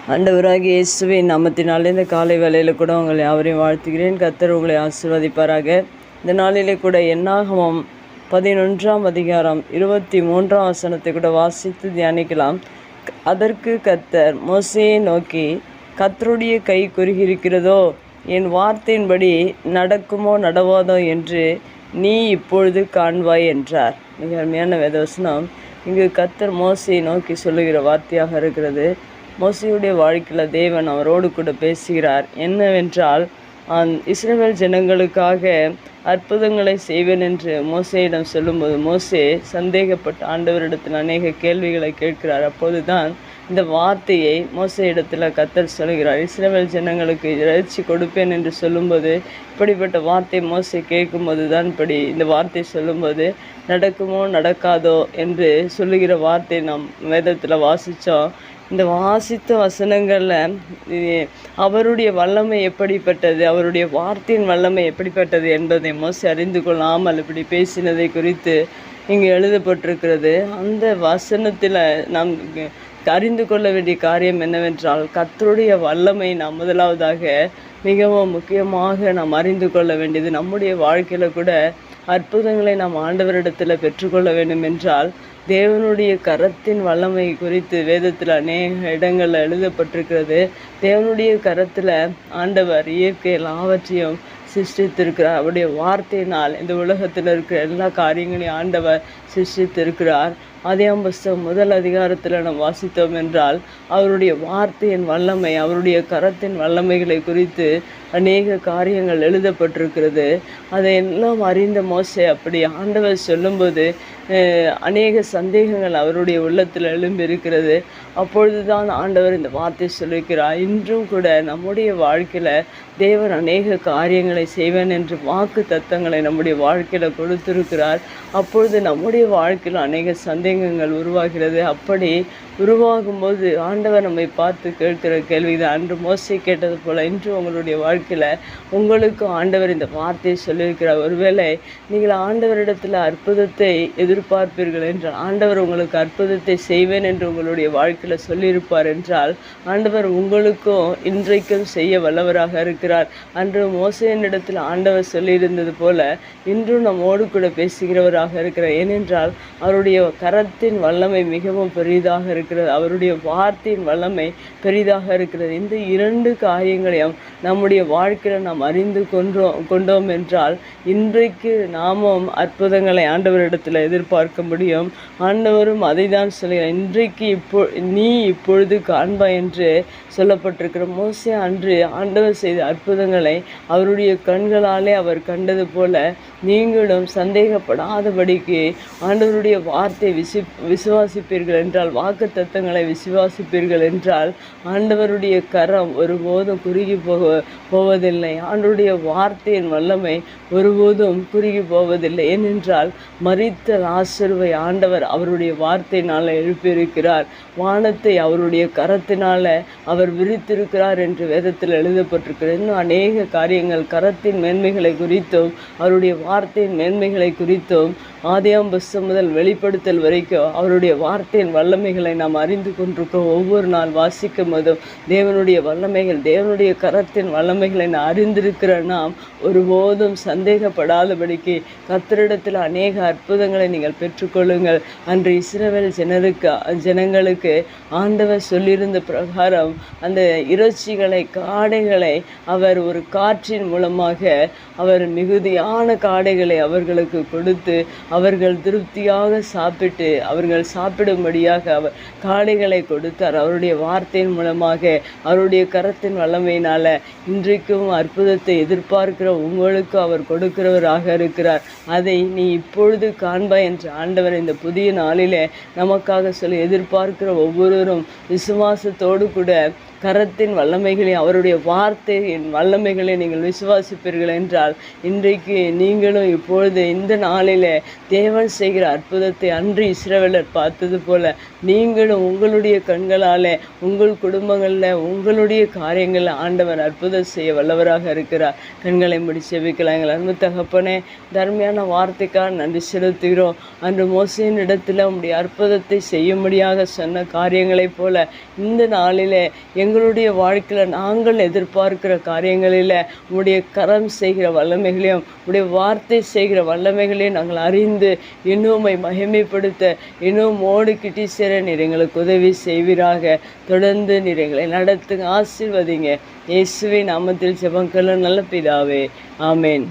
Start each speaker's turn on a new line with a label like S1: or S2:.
S1: ஆண்டவராகிய இயேசுவின் நாமத்தினாலே இந்த காலை வேளையில் கூட உங்களை யாவரையும் வாழ்த்துகிறேன். கர்த்தர் உங்களை ஆசீர்வதிப்பாராக. இந்த நாளிலே கூட என்னாகமம் 11ஆம் அதிகாரம் 23ஆம் வசனத்தை கூட வாசித்து தியானிக்கலாம். அதற்கு கர்த்தர் மோசேயை நோக்கி, கர்த்தருடைய கை குறுகியிருக்கிறதோ, என் வார்த்தையின்படி நடக்குமோ நடவாதோ என்று நீ இப்பொழுது காண்பாய் என்றார். மிக அருமையான வேதவசனம் இங்கு கர்த்தர் மோசேயை நோக்கி சொல்லுகிற வார்த்தையாக இருக்கிறது. மோசேயுடைய வாழ்க்கையில் தேவன் அவரோடு கூட பேசுகிறார். என்னவென்றால், இஸ்ரவேல் ஜனங்களுக்காக அற்புதங்களை செய்வேன் என்று மோசேயிடம் சொல்லும்போது மோசே சந்தேகப்பட்ட ஆண்டவரிடத்தில் அநேக கேள்விகளை கேட்கிறார். அப்போதுதான் இந்த வார்த்தையை மோசேயிடத்தில் கர்த்தர் சொல்கிறார். இஸ்ரவேல் ஜனங்களுக்கு இறைச்சி கொடுப்பேன் என்று சொல்லும்போது இப்படிப்பட்ட வார்த்தை மோசே கேட்கும்போது தான் இந்த வார்த்தை சொல்லும்போது நடக்குமோ நடக்காதோ என்று சொல்லுகிற வார்த்தை நாம் வேதத்தில் வாசித்தோம். இந்த வாசித்த வசனங்களில் அவருடைய வல்லமை எப்படிப்பட்டது, அவருடைய வார்த்தையின் வல்லமை எப்படிப்பட்டது என்பதை மோசே அறிந்து கொள்ளாமல் இப்படி பேசினதை குறித்து இங்கே எழுதப்பட்டிருக்கிறது. அந்த வசனத்தில் நாம் அறிந்து கொள்ள வேண்டிய காரியம் என்னவென்றால், கர்த்தருடைய வல்லமை நாம் முதலாவதாக மிகவும் முக்கியமாக நாம் அறிந்து கொள்ள வேண்டியது. நம்முடைய வாழ்க்கையில் கூட அற்புதங்களை நாம் ஆண்டவரிடத்தில் பெற்றுக்கொள்ள வேண்டும் என்றால் தேவனுடைய கரத்தின் வல்லமை குறித்து வேதத்தில் அநேக இடங்களில் எழுதப்பட்டிருக்கிறது. தேவனுடைய கரத்தில் ஆண்டவர் இயற்கை எல்லாவற்றையும் சிருஷ்டித்திருக்கிறார். அவருடைய வார்த்தையினால் இந்த உலகத்தில் இருக்கிற எல்லா காரியங்களையும் ஆண்டவர் சிருஷ்டித்திருக்கிறார். ஆதியாகமம் புஸ்தகம் 1 அதிகாரத்தில் நாம் வாசித்தோம் என்றால் அவருடைய வார்த்தையின் வல்லமை, அவருடைய கரத்தின் வல்லமைகளை குறித்து அநேக காரியங்கள் எழுதப்பட்டிருக்கிறது. அதையெல்லாம் அறிந்த மோசே அப்படி ஆண்டவர் சொல்லும்போது அநேக சந்தேகங்கள் அவருடைய உள்ளத்தில் எழும்பியிருக்கிறது. அப்பொழுதுதான் ஆண்டவர் இந்த வார்த்தை சொல்லியிருக்கிறார். இன்றும் கூட நம்முடைய வாழ்க்கையில் தேவன் அநேக காரியங்களை செய்வேன் என்று வாக்கு தத்தங்களை நம்முடைய வாழ்க்கையில் கொடுத்திருக்கிறார். அப்பொழுது நம்முடைய வாழ்க்கையில் அநேக சந்தேகங்கள் உருவாகிறது. அப்படி உருவாகும்போது ஆண்டவர் நம்மை பார்த்து கேட்கிற கேள்விதான். அன்று மோசே கேட்டது போல இன்று உங்களுடைய வாழ்க்கையில் உங்களுக்கும் ஆண்டவர் இந்த வார்த்தையை சொல்லியிருக்கிறார். ஒருவேளை நீங்கள் ஆண்டவரிடத்தில் அற்புதத்தை எதிர்பார்ப்பீர்கள் என்றால், ஆண்டவர் உங்களுக்கு அற்புதத்தை செய்வேன் என்று உங்களுடைய வாழ்க்கையில் சொல்லியிருப்பார் என்றால், ஆண்டவர் உங்களுக்கும் இன்றைக்கும் செய்ய வல்லவராக இருக்கிறார். அன்று மோசேயினிடத்தில் ஆண்டவர் சொல்லியிருந்தது போல இன்றும் நம்மோடு கூட பேசுகிறவராக இருக்கிறார். ஏனென்றால் அவருடைய கரத்தின் வல்லமை மிகவும் பெரிதாக இருக்கிறது. அவருடைய வார்த்தையின் வல்லமை பெரிதாக இருக்கிறது. இந்த இரண்டு காரியங்களையும் நம்முடைய வாழ்க்கையில் நாம் அறிந்து கொண்டோம் என்றால் இன்றைக்கு நாமும் அற்புதங்களை ஆண்டவரிடத்தில் எதிர்பார்க்க முடியும். ஆண்டவரும் அதை தான் சொல்கிறார். இன்றைக்கு நீ இப்பொழுது காண்பாய் என்று சொல்லப்பட்டிருக்கிற மோசே அன்று ஆண்டவர் செய்த அற்புதங்களை அவருடைய கண்களாலே அவர் கண்டது போல நீங்களும் சந்தேகப்படாதபடிக்கு ஆண்டவருடைய வார்த்தை விசுவாசிப்பீர்கள் என்றால், வாக்கு தத்தங்களை விசுவாசிப்பீர்கள் என்றால் ஆண்டவருடைய கரம் ஒருபோதும் குறுகி போவதில்லை. ஆண்டவருடைய வார்த்தையின் வல்லமை ஒருபோதும் குறுகி போவதில்லை. ஏனென்றால் மரித்த லாசருவை ஆண்டவர் அவருடைய வார்த்தையினால் எழுப்பியிருக்கிறார். வானத்தை அவருடைய கரத்தினால அவர் விரித்திருக்கிறார் என்று வேதத்தில் எழுதப்பட்டிருக்கிறது. இன்னும் அநேக காரியங்கள் கரத்தின் மேன்மைகளை குறித்தும் அவருடைய வார்த்தையின் மேன்மைகளை குறித்தும் ஆதியாகமம் புஸ்தகம் முதல் வெளிப்படுத்தல் வரைக்கும் அவருடைய வார்த்தையின் வல்லமைகளை நாம் அறிந்து கொண்டிருக்கிறோம். ஒவ்வொரு நாள் வாசிக்கும் போதும் தேவனுடைய வல்லமைகள், தேவனுடைய கரத்தின் வல்லமைகளை நான் அறிந்திருக்கிற நாம் ஒருபோதும் சந்தேகப்படாதபடிக்கு கர்த்தரிடத்தில் அநேக அற்புதங்களை நீங்கள் பெற்றுக்கொள்ளுங்கள். அன்று இஸ்ரவேல் ஜனங்களுக்கு ஆண்டவர் சொல்லியிருந்த பிரகாரம் அந்த இறைச்சிகளை, காடைகளை அவர் ஒரு காற்றின் மூலமாக அவர் மிகுதியான காடைகளை அவர்களுக்கு கொடுத்து அவர்கள் திருப்தியாக சாப்பிட்டு அவர்கள் சாப்பிடும்படியாக அவர் காடைகளை கொடுத்தார். அவருடைய வார்த்தையின் மூலமாக அவருடைய கரத்தின் வல்லமையினால் இன்றைக்கும் அற்புதத்தை எதிர்பார்க்கிற உங்களுக்கு அவர் கொடுக்கிறவராக இருக்கிறார். அதை நீ இப்பொழுது காண்பாய் என்று ஆண்டவர் இந்த புதிய நாளிலே நமக்காக சொல்லி எதிர்பார்க்கிற ஒவ்வொருவரும் விசுவாசத்தோடு கூட கரத்தின் வல்லமைகளை, அவருடைய வார்த்தையின் வல்லமைகளை நீங்கள் விசுவாசிப்பீர்கள் என்றால் இன்றைக்கு நீங்களும் இப்பொழுது இந்த நாளிலே தேவன் செய்கிற அற்புதத்தை அன்று இஸ்ரவேலர் பார்த்தது போல நீங்களும் உங்களுடைய கண்களாலே உங்கள் குடும்பங்களில் உங்களுடைய காரியங்களில் ஆண்டவர் அற்புதம் செய்ய வல்லவராக இருக்கிறார். கண்களை மூடி செபிக்கலாம். எங்கள் அன்பு தகப்பனே, தர்மையான வார்த்தைக்காக நன்றி செலுத்துகிறோம். அன்று மோசேயின் இடத்துல உங்களுடைய அற்புதத்தை செய்யும்படியாக சொன்ன காரியங்களைப் போல இந்த நாளிலே எங்களுடைய வாழ்க்கையில் நாங்கள் எதிர்பார்க்கிற காரியங்களில் உடைய கரம் செய்கிற வல்லமைகளையும் உடைய வார்த்தை செய்கிற வல்லமைகளையும் நாங்கள் அறிந்து இன்னும் மகிமைப்படுத்த இன்னும் ஓடு கிட்டி சேர நீர் எங்களுக்கு உதவி செய்வீராக. தொடர்ந்து நீர் எங்களை நடத்துங்க, ஆசீர்வதிங்க. இயேசுவின் நாமத்தில் ஜெபம் கேளும் நல்ல பிதாவே, ஆமேன்.